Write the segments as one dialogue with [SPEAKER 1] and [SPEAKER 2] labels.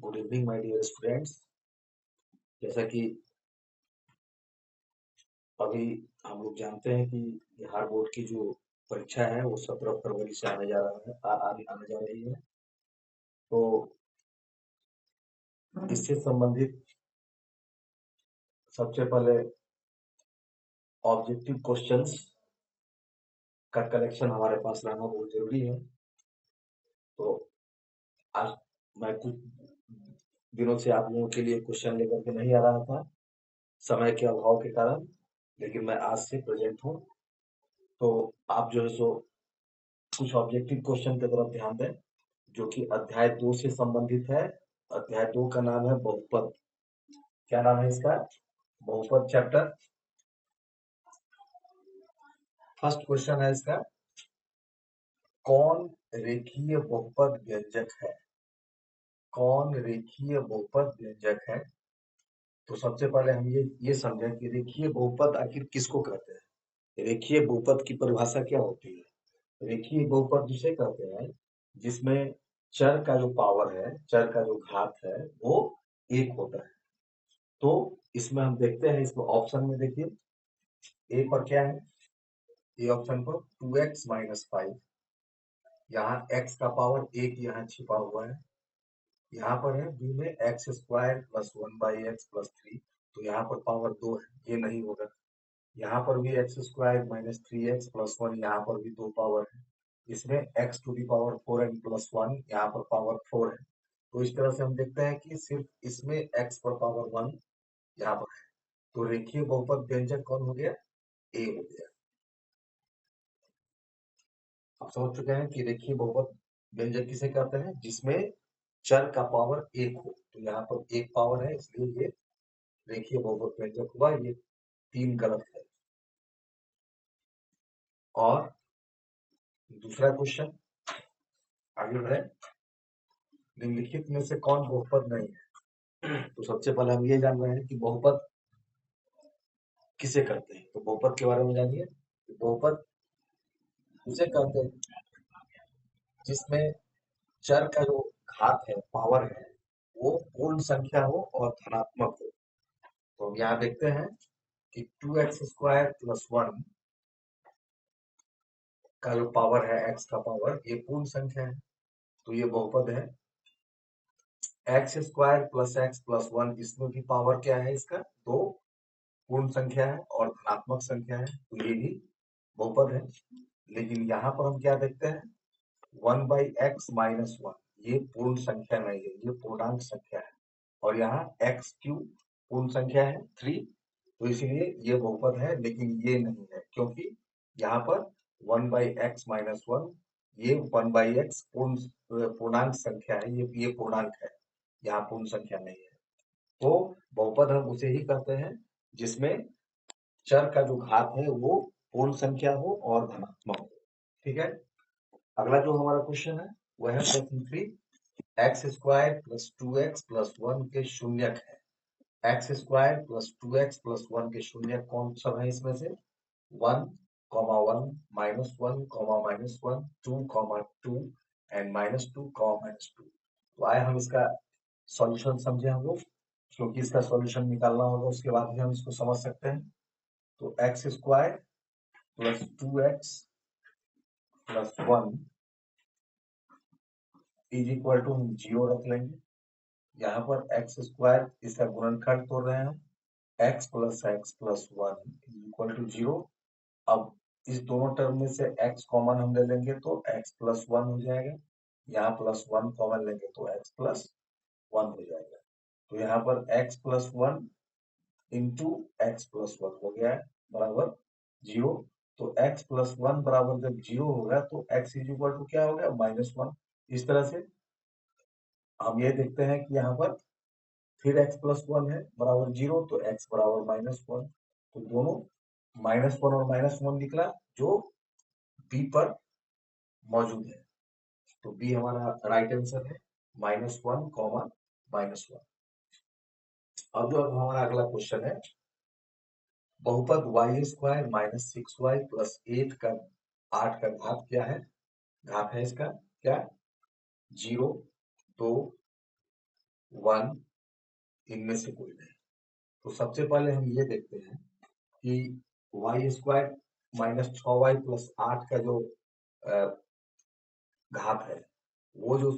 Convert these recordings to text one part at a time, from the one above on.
[SPEAKER 1] Good evening my dear students. जैसा कि अभी हम लोग जानते हैं कि बिहार बोर्ड की जो परीक्षा है वो 17 फरवरी से आने जा रहा है आने जा रही है। तो इससे संबंधित सबसे पहले ऑब्जेक्टिव क्वेश्चंस का कलेक्शन हमारे पास रहना बहुत जरूरी है। तो आज मैं कुछ दिनों से आप लोगों के लिए क्वेश्चन लेकर के नहीं आ रहा था समय के अभाव के कारण, लेकिन मैं आज से प्रेजेंट हूँ। तो आप जो है सो कुछ ऑब्जेक्टिव क्वेश्चन की तरफ ध्यान दें जो कि अध्याय 2 से संबंधित है। अध्याय 2 का नाम है बहुपद। क्या नाम है इसका? बहुपद चैप्टर। फर्स्ट क्वेश्चन है इसका, कौन रेखीय बहुपद व्यंजक है? कौन रेखीय बहुपद व्यंजक है? तो सबसे पहले हम ये समझें कि रेखीय बहुपद आखिर किसको कहते हैं। रेखीय बहुपद की परिभाषा क्या होती है? रेखीय बहुपद जिसे कहते हैं जिसमें चर का जो पावर है, चर का जो घात है वो एक होता है। तो इसमें हम देखते हैं, इसमें ऑप्शन में देखिए ए पर क्या है। ए ऑप्शन पर 2x माइनस 5, यहाँ x का पावर एक यहाँ छिपा हुआ है। यहाँ पर है बी में एक्स स्क्वायर प्लस 1/x+3, तो यहाँ पर पावर 2 है, ये नहीं होगा। यहाँ पर भी एक्स स्क्वायर माइनस 3x+1, यहाँ पर भी 2 पावर है। इसमें x to the power 4n+1, यहाँ पर पावर 4 है। तो इस तरह से हम देखते हैं कि सिर्फ इसमें x पर पावर 1 यहाँ पर है। तो रेखीय बहुपद व्यंजक कौन हो गया? ए हो गया। आप समझ चुके हैं कि रेखीय बहुपद व्यंजक किसे कहते हैं? जिसमें चर का पावर एक हो। तो यहाँ पर एक पावर है, इसलिए ये रेखीय बहुपद व्यंजक हुआ। ये 3 गलत है। और दूसरा क्वेश्चन आगे बढ़े, निम्नलिखित में से कौन बहुपद नहीं है? तो सबसे पहले हम ये जान रहे हैं कि बहुपद किसे कहते हैं। तो बहुपद के बारे में जानिए। बहुपद उसे कहते हैं जिसमें चर का जो घात है, पावर है, वो पूर्ण संख्या हो और धनात्मक हो। तो हम यहाँ देखते हैं कि 2x² + 1 का जो पावर है, x का पावर, ये पूर्ण संख्या है, तो ये बहुपद है। x² + x+1, इसमें भी पावर क्या है इसका? 2 पूर्ण संख्या है और धनात्मक संख्या है, तो ये भी बहुपद है। लेकिन यहाँ पर हम क्या देखते हैं? 1/x-1, ये पूर्ण संख्या नहीं है, ये पूर्णांक संख्या है। और यहाँ x³ पूर्ण संख्या है 3, तो इसीलिए ये बहुपद है। लेकिन ये नहीं है, क्योंकि यहाँ पर 1/x-1, ये 1/x पूर्णांक संख्या है, ये पूर्णांक है, यहाँ पूर्ण संख्या नहीं है। तो बहुपद हम उसे ही कहते हैं जिसमें चर का जो घात है वो पूर्ण संख्या हो और धनात्मक हो। ठीक है। अगला जो हमारा क्वेश्चन है वह है प्रश्न 3, x² + 2x+1 के शून्यक है। x² + 2x+1 के शून्यक कौन सब है? इसमें से 1, 1, -1, -1, 2, 2 एंड -2, -2। तो आए हम इसका सॉल्यूशन समझे हम लोग, क्योंकि इसका सॉल्यूशन निकालना होगा, उसके बाद ही हम इसको समझ सकते हैं। तो x² + 2x+1 = हम 0 रख लेंगे। यहाँ पर x² इसका गुणनखंड तोड़ रहे हैं, x + x+1 = 0। अब इस दोनों टर्म में से x कॉमन हम ले लेंगे तो x+1 हो जाएगा। यहाँ +1 कॉमन लेंगे तो x+1 हो जाएगा। तो यहाँ पर x+1 इंटू x+1 हो गया है बराबर 0। तो x+1 बराबर जब 0 होगा तो x = क्या हो गया? -1। इस तरह से हम ये देखते हैं कि यहाँ पर फिर x+1 है बराबर 0, तो x बराबर -1। तो दोनों -1 और -1 निकला, जो बी पर मौजूद है। तो बी हमारा राइट आंसर है, -1, -1। अब जो हमारा अगला क्वेश्चन है, बहुपद y² - 6y + 8 का घात क्या है? घात है इसका क्या? 0, 2, 1 इनमें से कोई नहीं। तो सबसे पहले हम ये देखते हैं कि Y square minus 6y plus 8 का जो घात है, वो जो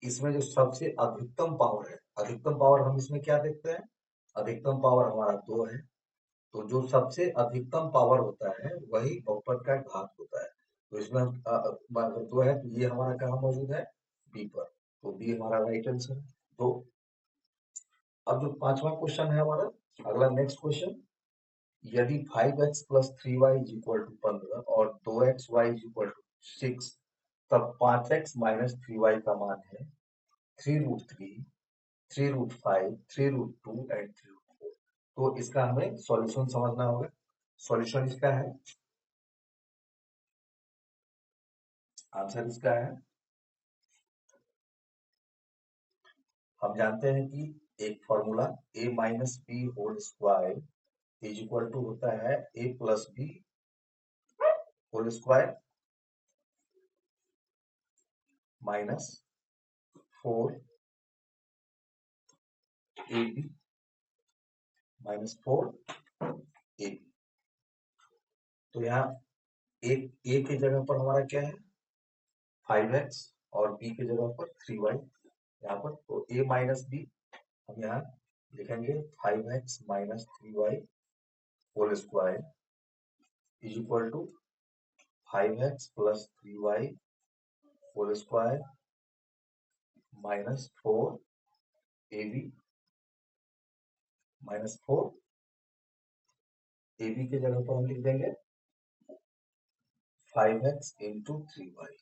[SPEAKER 1] इसमें जो सबसे अधिकतम पावर है, अधिकतम पावर हम इसमें क्या देखते हैं, अधिकतम पावर हमारा 2 है। तो जो सबसे अधिकतम पावर होता है वही बहुपद का घात होता है। तो इसमें अगर 2 है तो ये हमारा कहाँ मौजूद है, बी पर। तो बी हमारा राइट आंसर है। तो अब जो पांचवा क्वेश्चन है हमारा, अगला नेक्स्ट क्वेश्चन, यदि 5x plus 3y is equal to 15 और 2xy इज इक्वल टू 6, तब 5x माइनस 3y का मान है 3√3, 3√5, 3√2 एंड 3√4। तो इसका हमें सॉल्यूशन समझना होगा। सॉल्यूशन इसका है, आंसर इसका है, हम जानते हैं कि एक formula a minus b whole square is equal to होता है a plus b whole square minus 4ab minus 4ab। तो यहाँ एक a की जगह पर हमारा क्या है 5x और b की जगह पर 3y यहाँ पर। तो a माइनस बी हम यहाँ लिखेंगे 5x minus 3y whole square is equal to 5x plus 3y whole square minus 4ab minus 4ab की जगह पर हम लिख देंगे 5x इंटू 3y।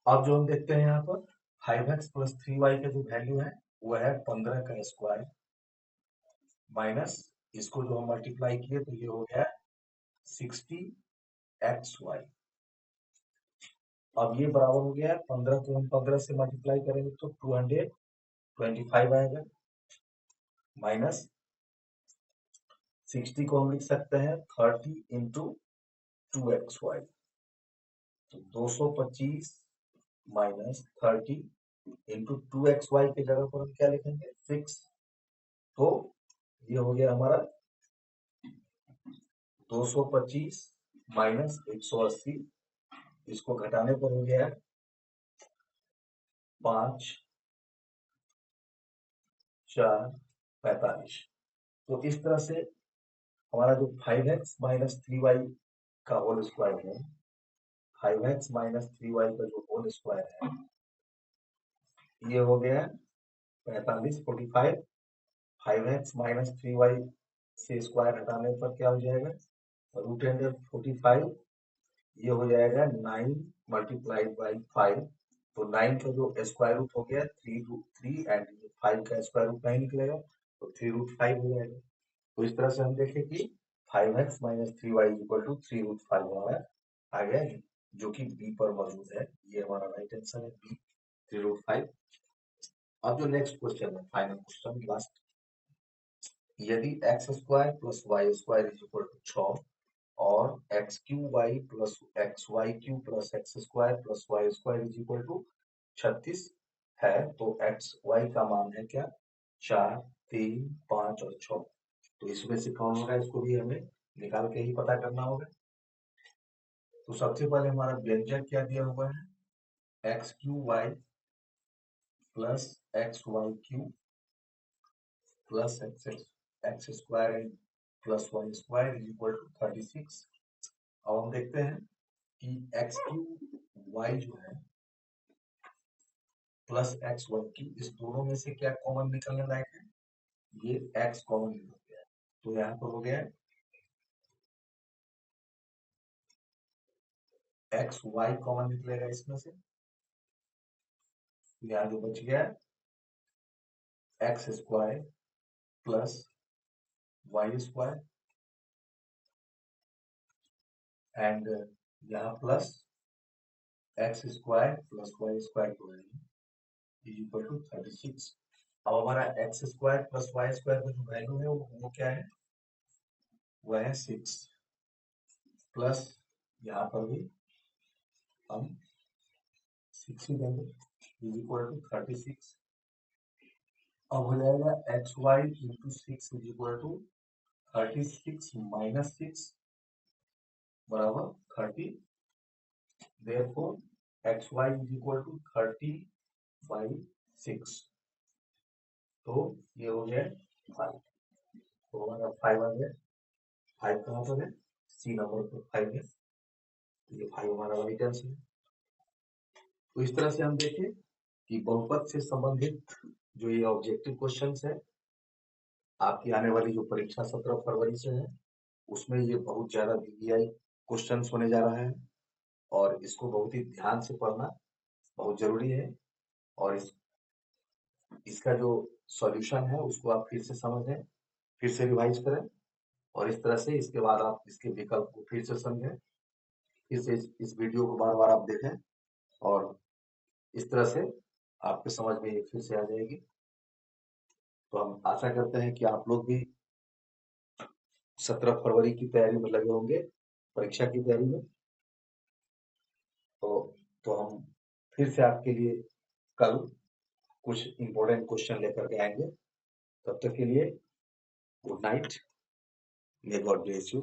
[SPEAKER 1] अब जो हम देखते हैं यहाँ पर 5x प्लस 3y का जो वैल्यू है वो है 15 का स्क्वायर माइनस इसको जो हम मल्टीप्लाई किए तो ये हो गया 60xy। अब ये बराबर हो गया 15 को हम 15 से मल्टीप्लाई करेंगे तो 225 आएगा माइनस 60 को हम लिख सकते हैं 30 इंटू 2xy। तो 225 माइनस 30 इंटू 2xy की जगह पर हम क्या लिखेंगे 6। तो ये हो गया हमारा 225 माइनस 180, इसको घटाने पर हो गया 5 4 45। तो इस तरह से हमारा जो 5x माइनस 3y का होल स्क्वायर है, 5x माइनस 3y का जो होल स्क्वायर है ये हो गया 45 45। 5x माइनस 3y से स्क्वायर हटाने पर क्या हो जाएगा रूट अंडर 45। ये हो जाएगा 9 मल्टीप्लाइड बाई 5। तो 9 का जो स्क्वायर रूट हो गया 3√3 एंड 5 का स्क्वायर रूट नहीं निकलेगा तो 3√5 हो जाएगा। तो इस तरह से हम देखें कि 5x minus 3y equal to 3√5 हमारा आ गया है, जो कि बी पर मौजूद है। ये हमारा राइट आंसर है बी 3√5। अब जो नेक्स्ट क्वेश्चन है, फाइनल क्वेश्चन लास्ट, यदि x square plus y square is equal to 6 और x cube y plus x y cube plus x square plus y square is equal to 36 है, तो x Y का मान है क्या 4 3 5 और 6। तो इसमें से कौन होगा, इसको भी हमें निकाल के ही पता करना होगा। तो सबसे पहले हमारा व्यंजक क्या दिया हुआ है x cube y plus x y cube plus x x square and plus y square is equal to 36। अब हम देखते हैं कि एक्स क्यू वाई जो है प्लस एक्स वाई क्यू, इस दोनों में से क्या कॉमन निकलने लायक है, ये एक्स कॉमन निकल गया। तो यहाँ पर हो गया एक्स वाई कॉमन निकलेगा इसमें से। यहाँ जो बच गया x square plus y square and यहाँ plus x square plus y square को इज इक्वल टू 36। अब हमारा x square plus y square का जो वैल्यू है वो क्या है, वो है 6 प्लस यहाँ पर भी हम 6 ही देंगे इज इक्वल टू 36। अब हो जाएगा x y into six is equal to 36 minus 6 बराबर 30। Therefore x y is equal to 30 by 6। तो ये हो गया 5। तो हमारा 5 आ गया। 5 कहाँ पर है? सी नंबर पर 5 है। तो ये 5 हमारा राइट आंसर है। तो इस तरह से हम देखें कि बहुपद से संबंधित जो ये ऑब्जेक्टिव क्वेश्चंस है आपकी आने वाली जो परीक्षा 17 फरवरी से है उसमें ये बहुत ज्यादा वीवीआई क्वेश्चंस होने जा रहा है और इसको बहुत ही ध्यान से पढ़ना बहुत जरूरी है। और इसका जो सॉल्यूशन है उसको आप फिर से समझें, फिर से रिवाइज करें और इस तरह से इसके बाद आप इसके विकल्प को फिर से समझें, फिर से इस वीडियो को बार बार आप देखें और इस तरह से आपके समझ में ये फिर से आ जाएगी। तो हम आशा करते हैं कि आप लोग भी 17 फरवरी की तैयारी में लगे होंगे, परीक्षा की तैयारी में। तो हम फिर से आपके लिए कल कुछ इंपॉर्टेंट क्वेश्चन लेकर के आएंगे। तब तक के लिए good night, may God bless you.